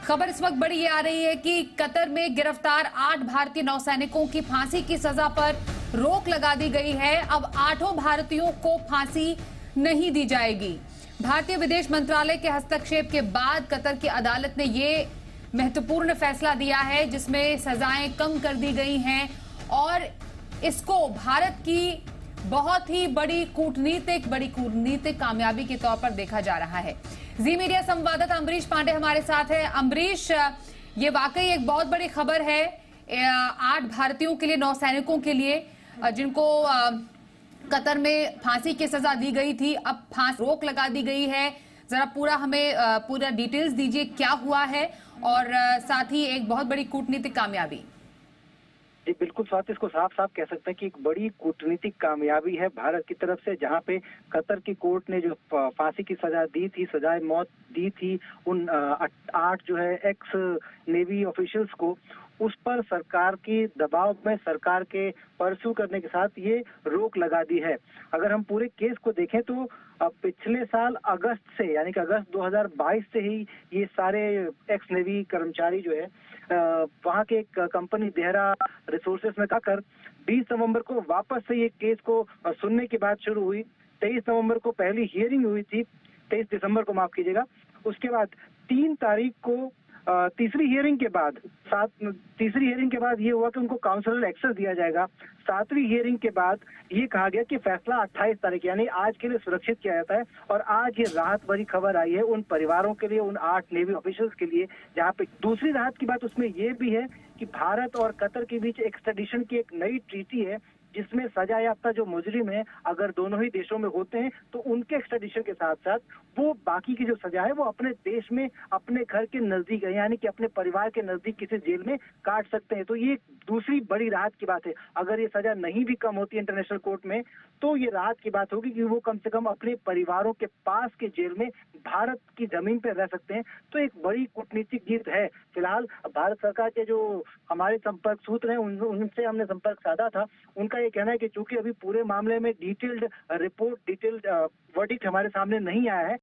खबर इस वक्त बड़ी ये आ रही है कि कतर में गिरफ्तार 8 भारतीय नौसैनिकों की फांसी की सजा पर रोक लगा दी गई है। अब 8 भारतीयों को फांसी नहीं दी जाएगी। भारतीय विदेश मंत्रालय के हस्तक्षेप के बाद कतर की अदालत ने ये महत्वपूर्ण फैसला दिया है, जिसमें सजाएं कम कर दी गई हैं और इसको भारत की बहुत ही बड़ी कूटनीतिक कामयाबी के तौर पर देखा जा रहा है। जी मीडिया संवाददाता अमरीश पांडे हमारे साथ है। अमरीश, ये वाकई एक बहुत बड़ी खबर है 8 भारतीयों के लिए, नौसैनिकों के लिए, जिनको कतर में फांसी की सजा दी गई थी, अब फांसी रोक लगा दी गई है। जरा पूरा डिटेल्स दीजिए, क्या हुआ है और साथ ही एक बहुत बड़ी कूटनीतिक कामयाबी। जी बिल्कुल स्वाति, इसको साफ साफ कह सकते हैं कि एक बड़ी कूटनीतिक कामयाबी है भारत की तरफ से, जहां पे कतर की कोर्ट ने जो फांसी की सजा दी थी, सजाए मौत दी थी उन 8 जो है एक्स नेवी ऑफिशियल्स को, उस पर सरकार की दबाव में सरकार के परस्यू करने के साथ ये रोक लगा दी है। अगर हम पूरे केस को देखें तो पिछले साल अगस्त से, यानी कि अगस्त 2022 से ही ये सारे एक्स नेवी कर्मचारी जो है वहाँ के एक कंपनी देहरा रिसोर्सेस में जाकर 20 नवंबर को वापस से ये केस को सुनने की बात शुरू हुई। 23 नवंबर को पहली हियरिंग हुई थी, 23 दिसंबर को माफ कीजिएगा। उसके बाद 3 तारीख को तीसरी हियरिंग के बाद ये हुआ कि उनको काउंसलर एक्सेस दिया जाएगा। 7वीं हियरिंग के बाद ये कहा गया कि फैसला 28 तारीख यानी आज के लिए सुरक्षित किया जाता है। और आज ये राहत भरी खबर आई है उन परिवारों के लिए, उन 8 नेवी ऑफिशियल्स के लिए, जहाँ पे दूसरी राहत की बात उसमें ये भी है कि भारत और कतर के बीच एक्सट्रेडिशन की एक नई ट्रीटी है, जिसमें सजा याफ्ता जो मुजरिम है अगर दोनों ही देशों में होते हैं तो उनके एक्सट्रेडिशन के साथ साथ वो बाकी की जो सजा है वो अपने देश में, अपने घर के नजदीक है, यानी कि अपने परिवार के नजदीक किसी जेल में काट सकते हैं। तो ये दूसरी बड़ी राहत की बात है। अगर ये सजा नहीं भी कम होती है इंटरनेशनल कोर्ट में, तो ये राहत की बात होगी कि वो कम से कम अपने परिवारों के पास के जेल में भारत की जमीन पर रह सकते हैं। तो एक बड़ी कूटनीतिक जीत है। फिलहाल भारत सरकार के जो हमारे संपर्क सूत्र हैं उनसे हमने संपर्क साधा था। उनका ये कहना है कि चूंकि अभी पूरे मामले में डिटेल्ड वर्डिक्ट हमारे सामने नहीं आया है,